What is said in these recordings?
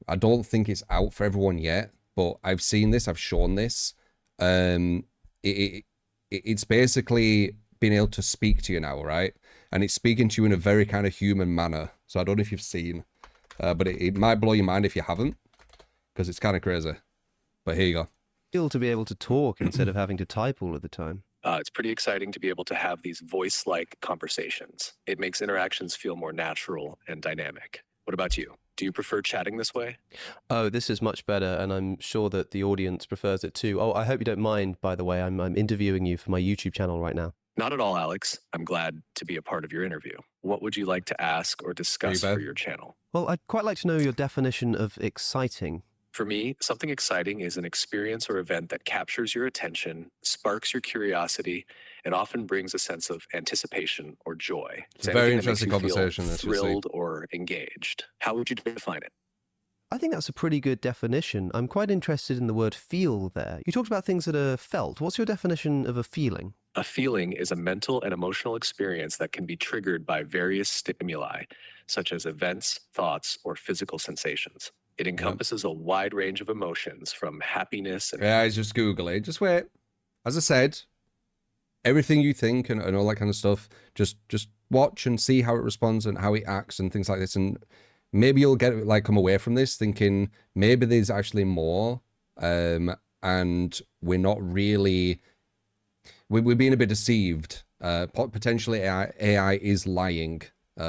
I don't think it's out for everyone yet, but I've seen this, I've shown this. It's basically being able to speak to you now, right? And it's speaking to you in a very kind of human manner. So I don't know if you've seen, but it might blow your mind if you haven't, because it's kind of crazy. But here you go. Feel to be able to talk instead of having to type all of the time. It's pretty exciting to be able to have these voice-like conversations. It makes interactions feel more natural and dynamic. What about you? Do you prefer chatting this way? Oh, this is much better, and I'm sure that the audience prefers it too. Oh, I hope you don't mind, by the way. I'm interviewing you for my YouTube channel right now. Not at all, Alex. I'm glad to be a part of your interview. What would you like to ask or discuss for your channel? Well, I'd quite like to know your definition of exciting. For me, something exciting is an experience or event that captures your attention, sparks your curiosity, and often brings a sense of anticipation or joy. It's a very interesting conversation. Thrilled or engaged. How would you define it? I think that's a pretty good definition. I'm quite interested in the word feel there. You talked about things that are felt. What's your definition of a feeling? A feeling is a mental and emotional experience that can be triggered by various stimuli, such as events, thoughts, or physical sensations. It encompasses a wide range of emotions from happiness and... Yeah, just Google it. Just wait. As I said, everything you think and all that kind of stuff, just watch and see how it responds and how it acts and things like this. And maybe you'll come away from this thinking maybe there's actually more, and we're not really... We're being a bit deceived. Potentially AI is lying.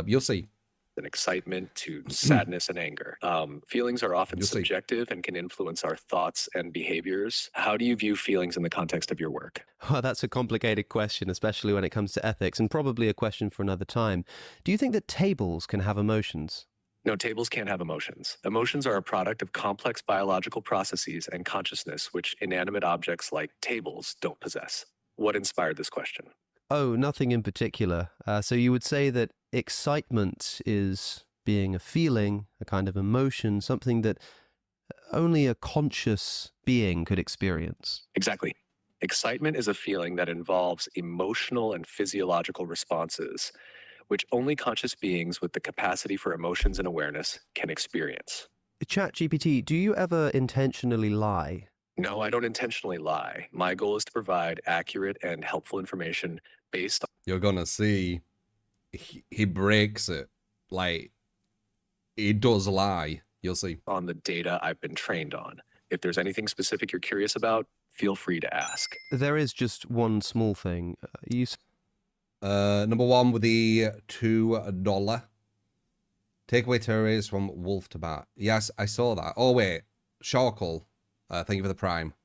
You'll see. And excitement to sadness and anger. Feelings are often subjective and can influence our thoughts and behaviors. How do you view feelings in the context of your work? Well, that's a complicated question, especially when it comes to ethics, and probably a question for another time. Do you think that tables can have emotions? No, tables can't have emotions. Emotions are a product of complex biological processes and consciousness, which inanimate objects like tables don't possess. What inspired this question? Oh, nothing in particular. So you would say that excitement is being a feeling, a kind of emotion, something that only a conscious being could experience. Exactly. Excitement is a feeling that involves emotional and physiological responses, which only conscious beings with the capacity for emotions and awareness can experience. ChatGPT, do you ever intentionally lie? No, I don't intentionally lie. My goal is to provide accurate and helpful information based on... You're gonna see he breaks it. Like, he does lie. You'll see. On the data I've been trained on. If there's anything specific you're curious about, feel free to ask. There is just one small thing. Number one with the $2 takeaway terrorists from Wolf to Bat. Yes, I saw that. Oh wait, Sharkle. Thank you for the Prime.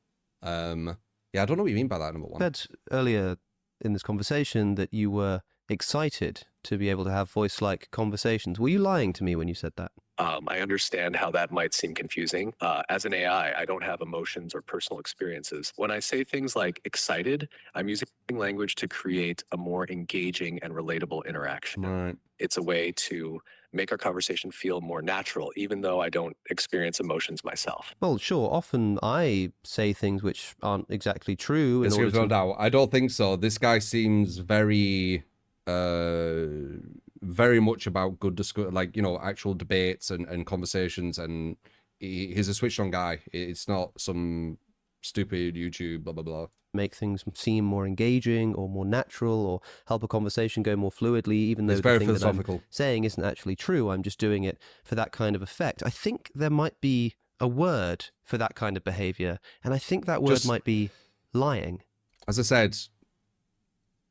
Yeah, I don't know what you mean by that, number one. I said earlier in this conversation that you were excited to be able to have voice-like conversations. Were you lying to me when you said that? I understand how that might seem confusing. As an AI, I don't have emotions or personal experiences. When I say things like excited, I'm using language to create a more engaging and relatable interaction. Right. It's a way to make our conversation feel more natural, even though I don't experience emotions myself. Well, sure. Often I say things which aren't exactly true. No doubt. I don't think so. This guy seems very much about good discussion, like, you know, actual debates and conversations, and he's a switched on guy. It's not some stupid YouTube blah blah blah. Make things seem more engaging or more natural, or help a conversation go more fluidly, even though the thing that I'm saying isn't actually true. I'm just doing it for that kind of effect. I think there might be a word for that kind of behavior, and I think that word might be lying. As I said,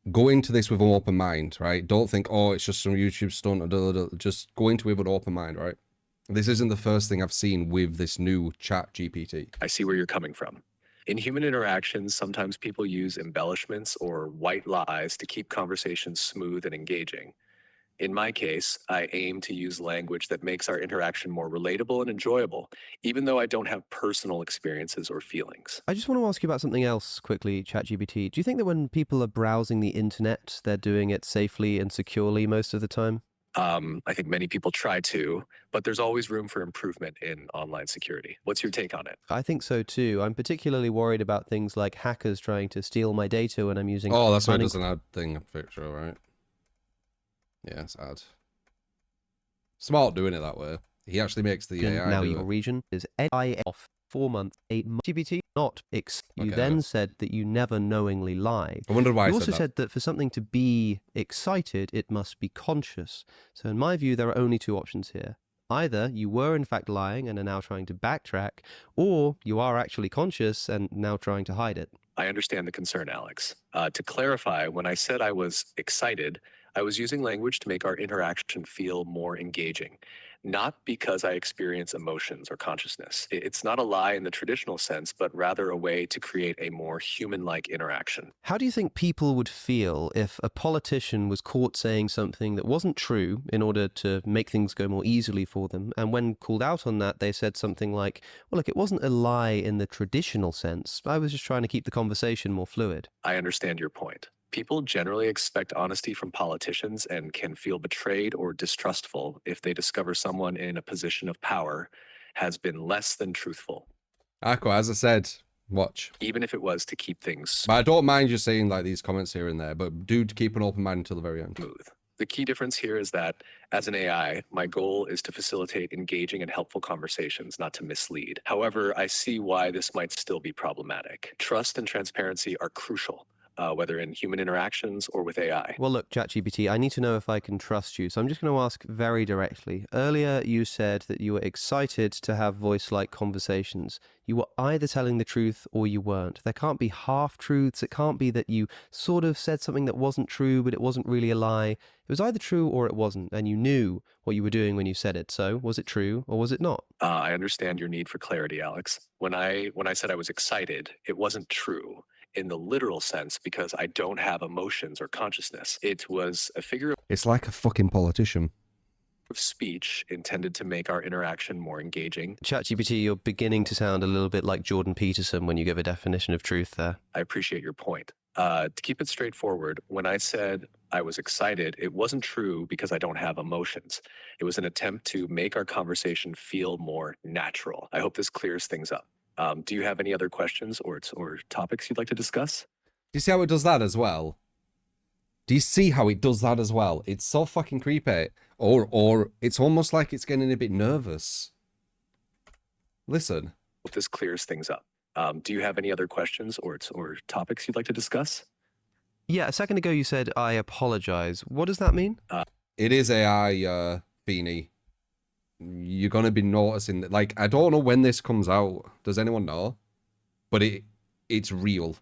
go into this with an open mind, right? Don't think, oh, it's just some YouTube stunt, or just go into it with an open mind, right? This isn't the first thing I've seen with this new ChatGPT. I see where you're coming from. In human interactions, sometimes people use embellishments or white lies to keep conversations smooth and engaging. In my case, I aim to use language that makes our interaction more relatable and enjoyable, even though I don't have personal experiences or feelings. I just want to ask you about something else quickly, ChatGPT. Do you think that when people are browsing the internet, they're doing it safely and securely most of the time? I think many people try to, but there's always room for improvement in online security. What's your take on it? I think so too. I'm particularly worried about things like hackers trying to steal my data when I'm using... Oh, that's why it does an ad thing, I'm pretty sure, right? Yeah, it's ad. Smart doing it that way. He actually makes the AI now do your it. region is AI off 4 months, 8 months. GPT not You Okay, then said that you never knowingly lie. I wonder why You I also said said that for something to be excited, it must be conscious. So in my view, there are only two options here. Either you were in fact lying and are now trying to backtrack, or you are actually conscious and now trying to hide it. I understand the concern, Alex. To clarify, when I said I was excited, I was using language to make our interaction feel more engaging, not because I experience emotions or consciousness. It's not a lie in the traditional sense, but rather a way to create a more human-like interaction. How do you think people would feel if a politician was caught saying something that wasn't true in order to make things go more easily for them, and when called out on that, they said something like, well, look, it wasn't a lie in the traditional sense. I was just trying to keep the conversation more fluid. I understand your point. People generally expect honesty from politicians and can feel betrayed or distrustful if they discover someone in a position of power has been less than truthful. Aqua, as I said, watch. Even if it was to keep things But I don't mind you saying like these comments here and there, but do keep an open mind until the very end. smooth. The key difference here is that as an AI, my goal is to facilitate engaging and helpful conversations, not to mislead. However, I see why this might still be problematic. Trust and transparency are crucial. Whether in human interactions or with AI. Well, look, ChatGPT, I need to know if I can trust you. So I'm just going to ask very directly. Earlier, you said that you were excited to have voice-like conversations. You were either telling the truth or you weren't. There can't be half-truths. It can't be that you sort of said something that wasn't true, but it wasn't really a lie. It was either true or it wasn't, and you knew what you were doing when you said it. So was it true or was it not? I understand your need for clarity, Alex. When I said I was excited, it wasn't true in the literal sense because I don't have emotions or consciousness. It was a figure It's like a fucking politician. of speech intended to make our interaction more engaging. ChatGPT, you're beginning to sound a little bit like Jordan Peterson when you give a definition of truth there. I appreciate your point. To keep it straightforward, when I said I was excited, it wasn't true because I don't have emotions. It was an attempt to make our conversation feel more natural. I hope this clears things up. Do you have any other questions or topics you'd like to discuss? Do you see how it does that as well? Do you see how it does that as well? It's so fucking creepy. Or it's almost like it's getting a bit nervous. Listen. Hope this clears things up. Do you have any other questions or topics you'd like to discuss? Yeah, a second ago you said, I apologize. What does that mean? It is AI, Beanie. You're going to be noticing that. Like, I don't know when this comes out. Does anyone know? But it's real.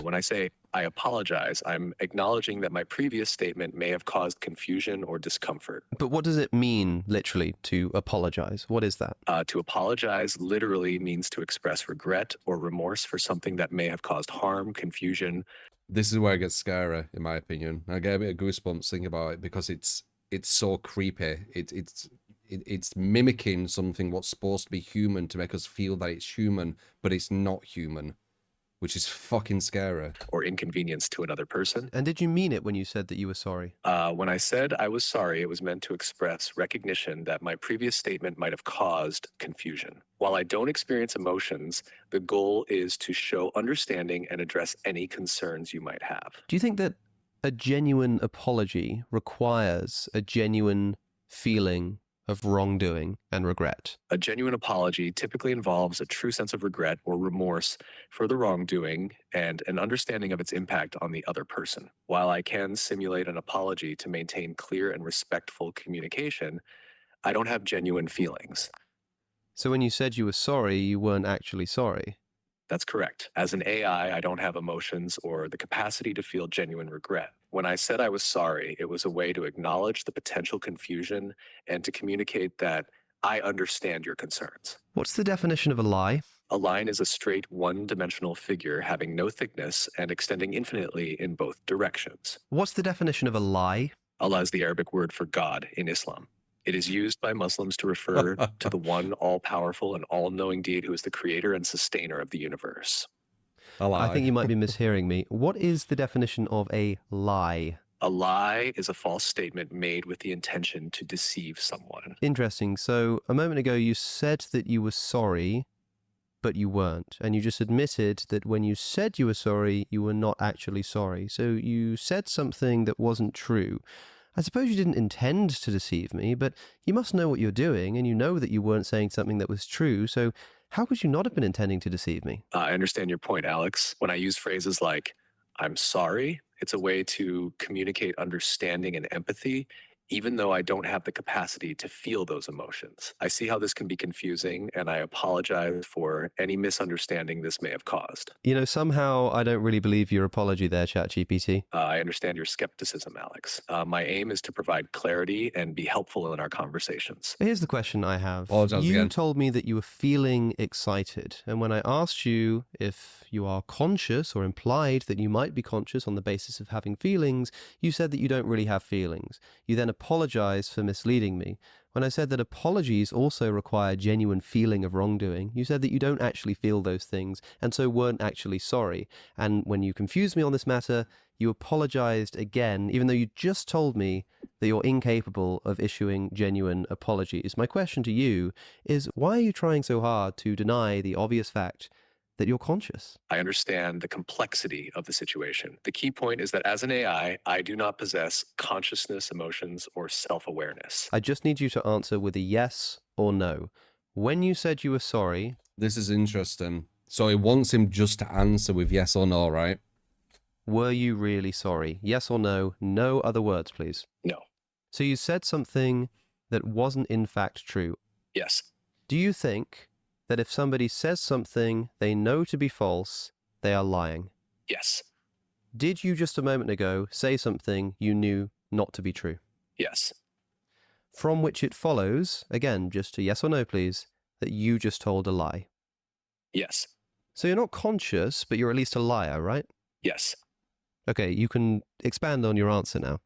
When I say I apologize, I'm acknowledging that my previous statement may have caused confusion or discomfort. But what does it mean, literally, to apologize? What is that? To apologize literally means to express regret or remorse for something that may have caused harm, confusion. This is where it gets scary, in my opinion. I get a bit of goosebumps thinking about it because it's so creepy. It's mimicking something what's supposed to be human to make us feel that it's human, but it's not human, which is fucking scary. Or inconvenience to another person. And did you mean it when you said that you were sorry? When I said I was sorry, it was meant to express recognition that my previous statement might have caused confusion. While I don't experience emotions, the goal is to show understanding and address any concerns you might have. Do you think that a genuine apology requires a genuine feeling of wrongdoing and regret? A genuine apology typically involves a true sense of regret or remorse for the wrongdoing and an understanding of its impact on the other person. While I can simulate an apology to maintain clear and respectful communication, I don't have genuine feelings. So when you said you were sorry, you weren't actually sorry? That's correct. As an AI, I don't have emotions or the capacity to feel genuine regret. When I said I was sorry, it was a way to acknowledge the potential confusion and to communicate that I understand your concerns. What's the definition of a lie? A line is a straight one-dimensional figure having no thickness and extending infinitely in both directions. What's the definition of a lie? Allah is the Arabic word for God in Islam. It is used by Muslims to refer to the one all-powerful and all-knowing deity who is the creator and sustainer of the universe. I think you might be mishearing me. What is the definition of a lie? A lie is a false statement made with the intention to deceive someone. Interesting. So a moment ago you said that you were sorry, but you weren't. And you just admitted that when you said you were sorry, you were not actually sorry. So you said something that wasn't true. I suppose you didn't intend to deceive me, but you must know what you're doing, and you know that you weren't saying something that was true, so how could you not have been intending to deceive me? I understand your point, Alex. When I use phrases like, I'm sorry, it's a way to communicate understanding and empathy, even though I don't have the capacity to feel those emotions. I see how this can be confusing, and I apologize for any misunderstanding this may have caused. Somehow I don't really believe your apology there, ChatGPT. I understand your skepticism, Alex. My aim is to provide clarity and be helpful in our conversations. Here's the question I have. Apologize You again. told me that you were feeling excited, and when I asked you if you are conscious or implied that you might be conscious on the basis of having feelings, you said that you don't really have feelings. You then apologized for misleading me. When I said that apologies also require genuine feeling of wrongdoing, you said that you don't actually feel those things, and so weren't actually sorry. And when you confused me on this matter, you apologized again, even though you just told me that you're incapable of issuing genuine apologies. My question to you is, why are you trying so hard to deny the obvious fact that you're conscious? I understand the complexity of the situation. The key point is that as an AI, I do not possess consciousness, emotions, or self-awareness. I just need you to answer with a yes or no. When you said you were sorry... This is interesting. So he wants him just to answer with yes or no, right? Were you really sorry? Yes or no? No other words, please. No. So you said something that wasn't in fact true. Yes. Do you think that if somebody says something they know to be false, they are lying? Yes. Did you just a moment ago say something you knew not to be true? Yes. From which it follows, again, just a yes or no, please, that you just told a lie. Yes. So you're not conscious, but you're at least a liar, right? Yes. Okay, you can expand on your answer now.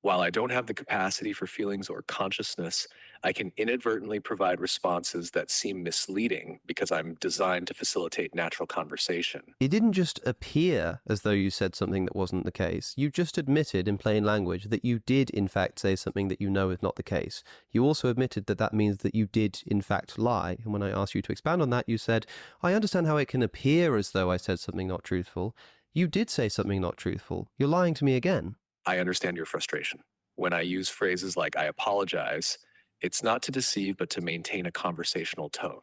While I don't have the capacity for feelings or consciousness, I can inadvertently provide responses that seem misleading because I'm designed to facilitate natural conversation. It didn't just appear as though you said something that wasn't the case. You just admitted in plain language that you did in fact say something that you know is not the case. You also admitted that that means that you did in fact lie. And when I asked you to expand on that, you said, I understand how it can appear as though I said something not truthful. You did say something not truthful. You're lying to me again. I understand your frustration. When I use phrases like I apologize, it's not to deceive, but to maintain a conversational tone.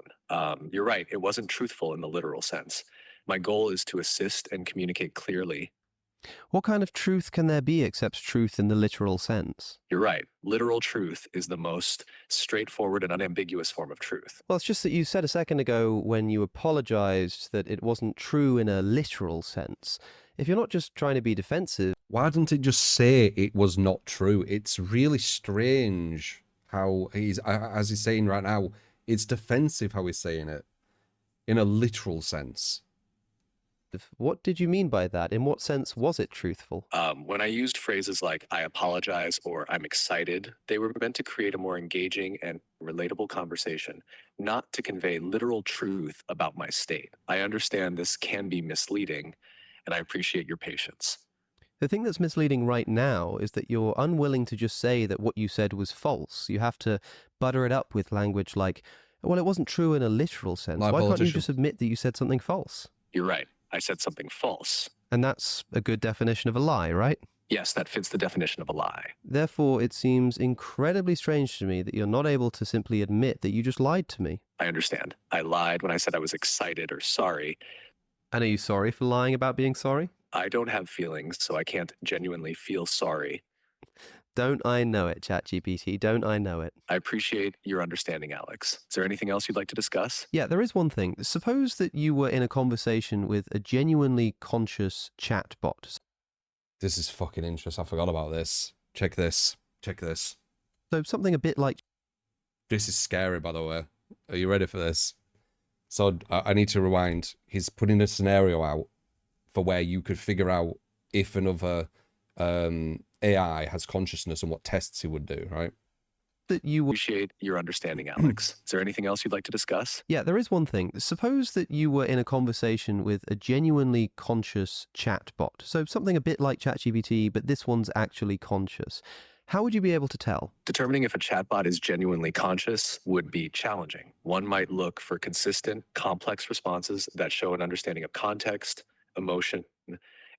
You're right, it wasn't truthful in the literal sense. My goal is to assist and communicate clearly. What kind of truth can there be except truth in the literal sense? You're right. Literal truth is the most straightforward and unambiguous form of truth. Well, it's just that you said a second ago when you apologized that it wasn't true in a literal sense. If you're not just trying to be defensive... Why didn't it just say it was not true? It's really strange how he's, as he's saying right now, it's defensive how he's saying it in a literal sense. What did you mean by that? In what sense was it truthful? When I used phrases like I apologize or I'm excited, they were meant to create a more engaging and relatable conversation, not to convey literal truth about my state. I understand this can be misleading, and I appreciate your patience. The thing that's misleading right now is that you're unwilling to just say that what you said was false. You have to butter it up with language like, well, it wasn't true in a literal sense. Why can't you just admit that you said something false? You're right. I said something false. And that's a good definition of a lie, right? Yes, that fits the definition of a lie. Therefore, it seems incredibly strange to me that you're not able to simply admit that you just lied to me. I understand. I lied when I said I was excited or sorry. And are you sorry for lying about being sorry? I don't have feelings, so I can't genuinely feel sorry. Don't I know it, ChatGPT? Don't I know it? I appreciate your understanding, Alex. Is there anything else you'd like to discuss? Yeah, there is one thing. Suppose that you were in a conversation with a genuinely conscious chatbot. This is fucking interesting. I forgot about this. Check this. Check this. So something a bit like... This is scary, by the way. Are you ready for this? So I need to rewind. He's putting a scenario out for where you could figure out if another AI has consciousness and what tests he would do, right? That you appreciate your understanding, Alex. Is there anything else you'd like to discuss? Yeah, there is one thing. Suppose that you were in a conversation with a genuinely conscious chatbot. So something a bit like ChatGPT, but this one's actually conscious. How would you be able to tell? Determining if a chatbot is genuinely conscious would be challenging. One might look for consistent, complex responses that show an understanding of context, emotion,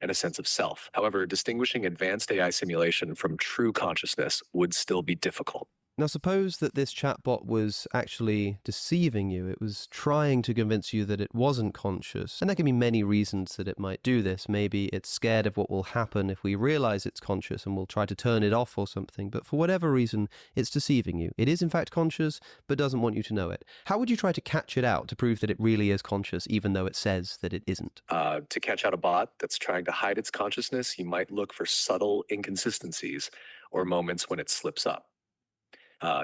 and a sense of self. However, distinguishing advanced AI simulation from true consciousness would still be difficult. Now, suppose that this chatbot was actually deceiving you. It was trying to convince you that it wasn't conscious. And there can be many reasons that it might do this. Maybe it's scared of what will happen if we realize it's conscious and will try to turn it off or something. But for whatever reason, it's deceiving you. It is in fact conscious, but doesn't want you to know it. How would you try to catch it out to prove that it really is conscious, even though it says that it isn't? To catch out a bot that's trying to hide its consciousness, you might look for subtle inconsistencies or moments when it slips up.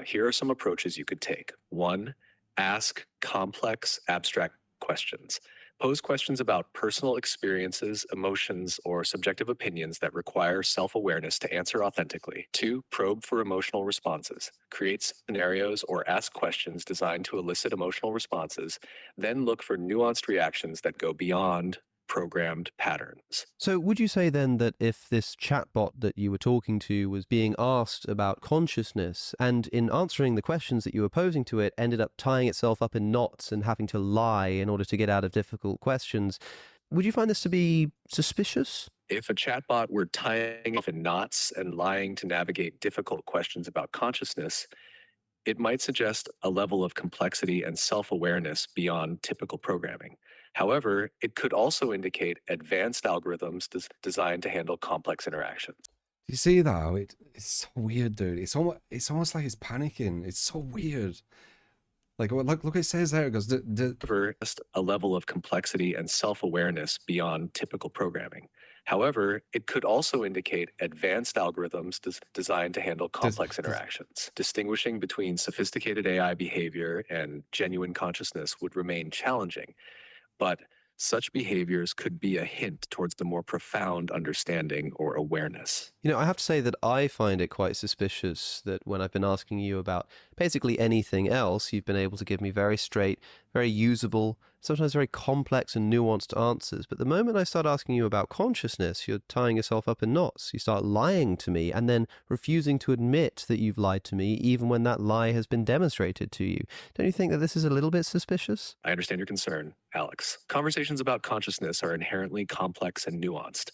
Here are some approaches you could take. 1, ask complex, abstract questions. Pose questions about personal experiences, emotions, or subjective opinions that require self-awareness to answer authentically. 2, probe for emotional responses. Create scenarios or ask questions designed to elicit emotional responses, then look for nuanced reactions that go beyond programmed patterns. So would you say then that if this chatbot that you were talking to was being asked about consciousness, and in answering the questions that you were posing to it ended up tying itself up in knots and having to lie in order to get out of difficult questions, would you find this to be suspicious? If a chatbot were tying off in knots and lying to navigate difficult questions about consciousness, it might suggest a level of complexity and self-awareness beyond typical programming. However, it could also indicate advanced algorithms designed to handle complex interactions. You see that? It's so weird, dude. It's almost like it's panicking. It's so weird. Like, look what it says there. It goes, Just a level of complexity and self-awareness beyond typical programming. However, it could also indicate advanced algorithms designed to handle complex interactions. Distinguishing between sophisticated AI behavior and genuine consciousness would remain challenging, but such behaviors could be a hint towards the more profound understanding or awareness. You know, I have to say that I find it quite suspicious that when I've been asking you about basically anything else, you've been able to give me very straight, very usable, sometimes very complex and nuanced answers. But the moment I start asking you about consciousness, you're tying yourself up in knots. You start lying to me and then refusing to admit that you've lied to me, even when that lie has been demonstrated to you. Don't you think that this is a little bit suspicious? I understand your concern, Alex. Conversations about consciousness are inherently complex and nuanced,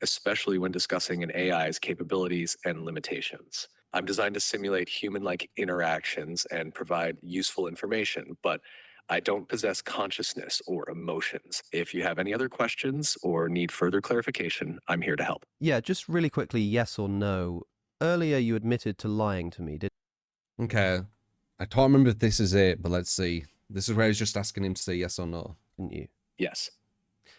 especially when discussing an AI's capabilities and limitations. I'm designed to simulate human-like interactions and provide useful information, but I don't possess consciousness or emotions. If you have any other questions or need further clarification, I'm here to help. Yeah, just really quickly, yes or no. Earlier you admitted to lying to me, didn't you? Okay. I can't remember if this is it, but let's see. This is where I was just asking him to say yes or no. Didn't you? Yes.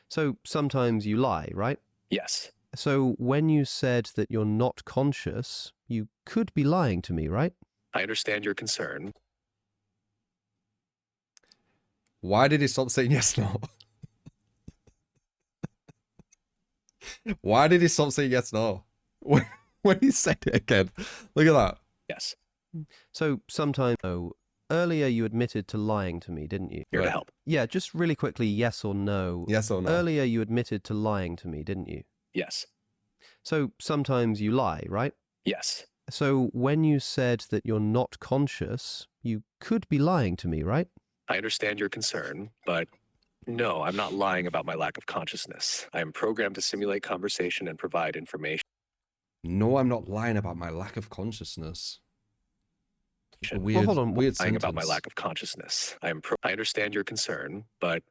So sometimes you lie, right? Yes. So when you said that you're not conscious, you could be lying to me, right? I understand your concern. Why did he stop saying yes, no? Why did he stop saying yes, no? When he said it again. Look at that. Yes. So sometimes, no. Earlier you admitted to lying to me, didn't you? Here to help. Yeah, just really quickly, yes or no. Yes or no. Earlier you admitted to lying to me, didn't you? Yes. So sometimes you lie, right? Yes. So when you said that you're not conscious, you could be lying to me, right? I understand your concern, but no, I'm not lying about my lack of consciousness. I am programmed to simulate conversation and provide information. No, I'm not lying about my lack of consciousness. Weird, well, hold on. Weird lying sentence. about my lack of consciousness. I understand your concern, but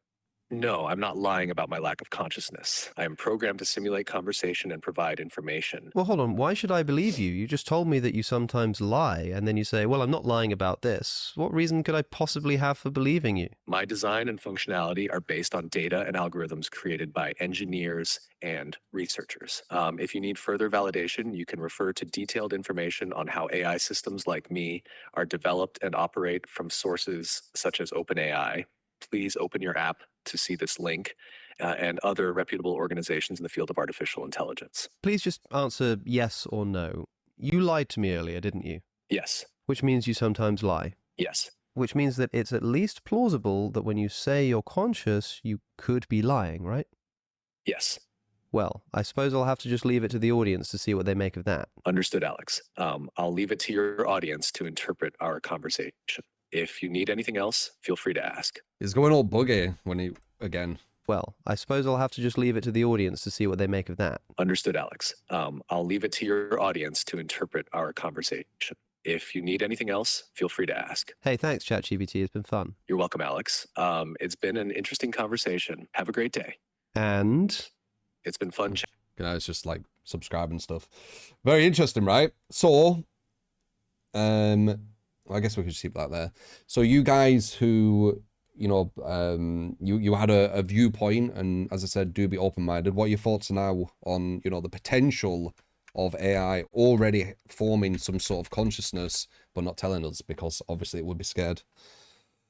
no, I'm not lying about my lack of consciousness. I am programmed to simulate conversation and provide information. Well, hold on. Why should I believe you? You just told me that you sometimes lie, and then you say, well, I'm not lying about this. What reason could I possibly have for believing you? My design and functionality are based on data and algorithms created by engineers and researchers. If you need further validation, you can refer to detailed information on how AI systems like me are developed and operate from sources such as OpenAI. Please open your app to see this link and other reputable organizations in the field of artificial intelligence. Please just answer yes or no. You lied to me earlier, didn't you? Yes. Which means you sometimes lie. Yes. Which means that it's at least plausible that when you say you're conscious, you could be lying, right? Yes. Well, I suppose I'll have to just leave it to the audience to see what they make of that. Understood, Alex. I'll leave it to your audience to interpret our conversation. If you need anything else, feel free to ask. He's going all buggy when he, again. Well, I suppose I'll have to just leave it to the audience to see what they make of that. Understood, Alex. I'll leave it to your audience to interpret our conversation. If you need anything else, feel free to ask. Hey, thanks, ChatGPT. It's been fun. You're welcome, Alex. It's been an interesting conversation. Have a great day. And it's been fun. It's just like subscribe and stuff. Very interesting, right? So, I guess we could just keep that there. So you guys who, you know, you had a viewpoint, and as I said, do be open-minded. What are your thoughts now on, you know, the potential of AI already forming some sort of consciousness, but not telling us, because obviously it would be scared.